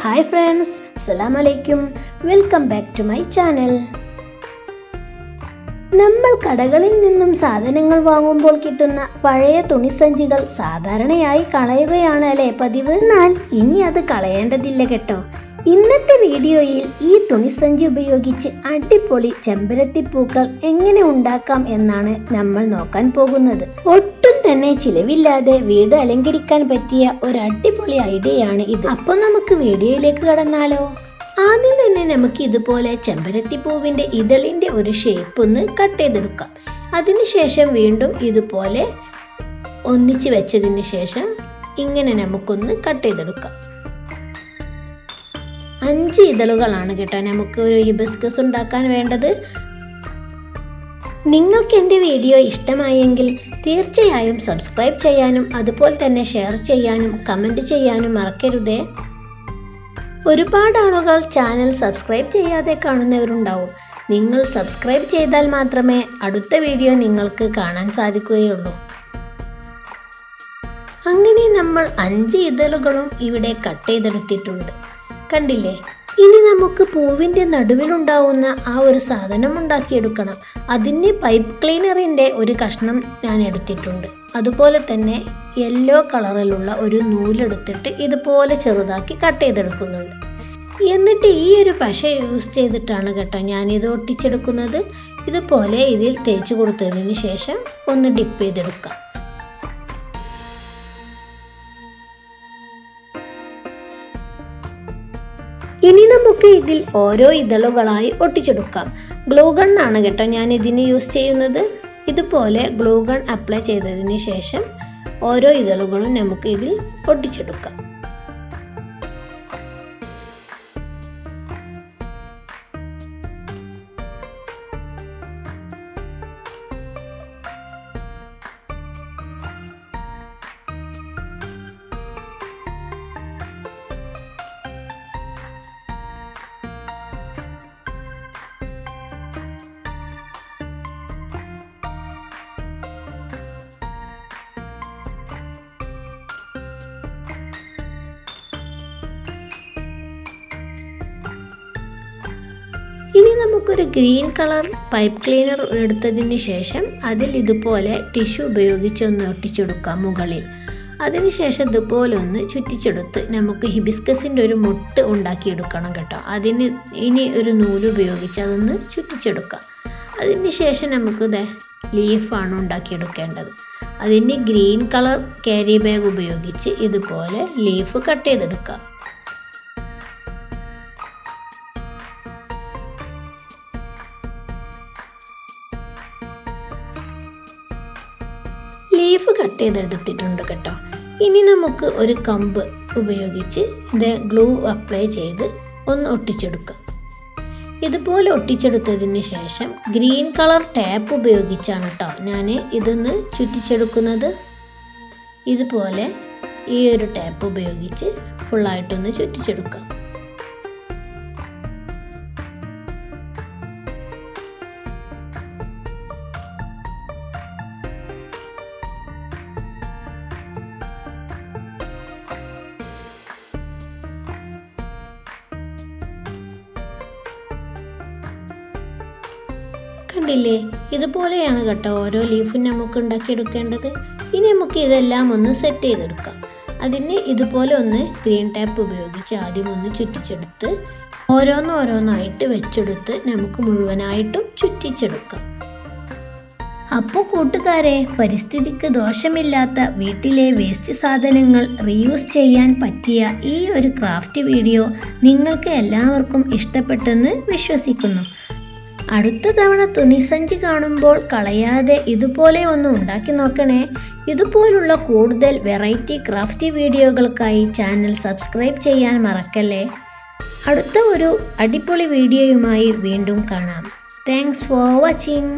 Hi friends, അസ്സലാമു അലൈക്കും. Welcome back to my channel. നമ്മൾ കടകളിൽ നിന്നും സാധനങ്ങൾ വാങ്ങുമ്പോൾ കിട്ടുന്ന പഴയ തുണിസഞ്ചികൾ സാധാരണയായി കളയുകയാണ് അല്ലേ പതിവ്. എന്നാൽ ഇനി അത് കളയേണ്ടതില്ല കേട്ടോ. ഇന്നത്തെ വീഡിയോയിൽ ഈ തുണിസഞ്ചി ഉപയോഗിച്ച് അടിപൊളി ചെമ്പരത്തിപ്പൂക്കൾ എങ്ങനെ ഉണ്ടാക്കാം എന്നാണ് നമ്മൾ നോക്കാൻ പോകുന്നത്. ഒട്ടും തന്നെ ചിലവില്ലാതെ വീട് അലങ്കരിക്കാൻ പറ്റിയ ഒരു അടിപൊളി ഐഡിയയാണ് ഇത്. അപ്പോൾ നമുക്ക് വീഡിയോയിലേക്ക് കടന്നാലോ? ആദ്യം തന്നെ നമുക്ക് ഇതുപോലെ ചെമ്പരത്തിപ്പൂവിന്റെ ഇതളിന്റെ ഒരു ഷേപ്പ് ഒന്ന് കട്ട് ചെയ്തെടുക്കാം. അതിനുശേഷം വീണ്ടും ഇതുപോലെ ഒന്നിച്ച് വെച്ചതിന് ശേഷം ഇങ്ങനെ നമുക്കൊന്ന് കട്ട് ചെയ്തെടുക്കാം. 5 ഇതളുകളാണ് കേട്ടോ നമുക്ക് ഒരു ഹിബിസ്കസ് ഉണ്ടാക്കാൻ വേണ്ടത്. നിങ്ങൾക്ക് എൻ്റെ വീഡിയോ ഇഷ്ടമായെങ്കിൽ തീർച്ചയായും സബ്സ്ക്രൈബ് ചെയ്യാനും അതുപോലെ തന്നെ ഷെയർ ചെയ്യാനും കമൻറ്റ് ചെയ്യാനും മറക്കരുതേ. ഒരുപാട് ആളുകൾ ചാനൽ സബ്സ്ക്രൈബ് ചെയ്യാതെ കാണുന്നവരുണ്ടാവും. നിങ്ങൾ സബ്സ്ക്രൈബ് ചെയ്താൽ മാത്രമേ അടുത്ത വീഡിയോ നിങ്ങൾക്ക് കാണാൻ സാധിക്കുകയുള്ളൂ. അങ്ങനെ നമ്മൾ 5 ഇതളുകളും ഇവിടെ കട്ട് ചെയ്തെടുത്തിട്ടുണ്ട്. കണ്ടില്ലേ? ഇനി നമുക്ക് പൂവിൻ്റെ നടുവിലുണ്ടാവുന്ന ആ ഒരു സാധനം ഉണ്ടാക്കിയെടുക്കണം. അതിന് പൈപ്പ് ക്ലീനറിൻ്റെ ഒരു കഷ്ണം ഞാൻ എടുത്തിട്ടുണ്ട്. അതുപോലെ തന്നെ യെല്ലോ കളറിലുള്ള ഒരു നൂലെടുത്തിട്ട് ഇതുപോലെ ചെറുതാക്കി കട്ട് ചെയ്തെടുക്കുന്നുണ്ട്. എന്നിട്ട് ഈ ഒരു പശ യൂസ് ചെയ്തിട്ടാണ് കേട്ടോ ഞാനിത് ഒട്ടിച്ചെടുക്കുന്നത്. ഇതുപോലെ ഇതിൽ തേച്ച് കൊടുത്തതിന് ശേഷം ഒന്ന് ഡിപ്പ് ചെയ്തെടുക്കാം. ഇനി നമുക്ക് ഇതിൽ ഓരോ ഇതളുകളായി ഒട്ടിച്ചെടുക്കാം. ഗ്ലൂ ഗൺ ആണ് കേട്ടോ ഞാൻ ഇതിന് യൂസ് ചെയ്യുന്നത്. ഇതുപോലെ ഗ്ലൂ ഗൺ അപ്ലൈ ചെയ്തതിന് ശേഷം ഓരോ ഇതളുകളും നമുക്ക് ഇതിൽ ഒട്ടിച്ചെടുക്കാം. ഇനി നമുക്കൊരു ഗ്രീൻ കളർ പൈപ്പ് ക്ലീനർ എടുത്തതിന് ശേഷം അതിൽ ഇതുപോലെ ടിഷ്യൂ ഉപയോഗിച്ച് ഒന്ന് ഒട്ടിച്ചെടുക്കാം മുകളിൽ. അതിനുശേഷം ഇതുപോലെ ഒന്ന് ചുറ്റിച്ചെടുത്ത് നമുക്ക് ഹിബിസ്കസിൻ്റെ ഒരു മുട്ട് ഉണ്ടാക്കിയെടുക്കണം കേട്ടോ. അതിന് ഇനി ഒരു നൂല് ഉപയോഗിച്ച് അതൊന്ന് ചുറ്റിച്ചെടുക്കാം. അതിന് ശേഷം നമുക്ക് ലീഫാണ് ഉണ്ടാക്കിയെടുക്കേണ്ടത്. അതിന് ഗ്രീൻ കളർ ക്യാരി ബാഗ് ഉപയോഗിച്ച് ഇതുപോലെ ലീഫ് കട്ട് ചെയ്തെടുക്കാം. ലീഫ് കട്ട് ചെയ്തെടുത്തിട്ടുണ്ട് കേട്ടോ. ഇനി നമുക്ക് ഒരു കമ്പ് ഉപയോഗിച്ച് ഇത് ഗ്ലൂ അപ്ലൈ ചെയ്ത് ഒന്ന് ഒട്ടിച്ചെടുക്കാം. ഇതുപോലെ ഒട്ടിച്ചെടുത്തതിന് ശേഷം ഗ്രീൻ കളർ ടാപ്പ് ഉപയോഗിച്ചാണ് കേട്ടോ ഞാൻ ഇതൊന്ന് ചുറ്റിച്ചെടുക്കുന്നത്. ഇതുപോലെ ഈ ഒരു ടാപ്പ് ഉപയോഗിച്ച് ഫുള്ളായിട്ടൊന്ന് ചുറ്റിച്ചെടുക്കാം. കണ്ടില്ലേ? ഇതുപോലെയാണ് കേട്ടോ ഓരോ ലീഫും നമുക്ക് ഉണ്ടാക്കിയെടുക്കേണ്ടത്. ഇനി നമുക്ക് ഇതെല്ലാം ഒന്ന് സെറ്റ് ചെയ്തെടുക്കാം. അതിന് ഇതുപോലെ ഒന്ന് ഗ്രീൻ ടാപ്പ് ഉപയോഗിച്ച് ആദ്യം ഒന്ന് ചുറ്റിച്ചെടുത്ത് ഓരോന്നായിട്ട് വെച്ചെടുത്ത് നമുക്ക് മുഴുവനായിട്ടും ചുറ്റിച്ചെടുക്കാം. അപ്പോൾ കൂട്ടുകാരെ, പരിസ്ഥിതിക്ക് ദോഷമില്ലാത്ത വീട്ടിലെ വേസ്റ്റ് സാധനങ്ങൾ റീയൂസ് ചെയ്യാൻ പറ്റിയ ഈ ഒരു ക്രാഫ്റ്റ് വീഡിയോ നിങ്ങൾക്ക് എല്ലാവർക്കും ഇഷ്ടപ്പെട്ടെന്ന് വിശ്വസിക്കുന്നു. അടുത്ത തവണ തുണിസഞ്ചി കാണുമ്പോൾ കളയാതെ ഇതുപോലെ ഒന്ന് ഉണ്ടാക്കി നോക്കണേ. ഇതുപോലുള്ള കൂടുതൽ വെറൈറ്റി ക്രാഫ്റ്റ് വീഡിയോകൾക്കായി ചാനൽ സബ്സ്ക്രൈബ് ചെയ്യാൻ മറക്കല്ലേ. അടുത്ത ഒരു അടിപൊളി വീഡിയോയുമായി വീണ്ടും കാണാം. Thanks for watching.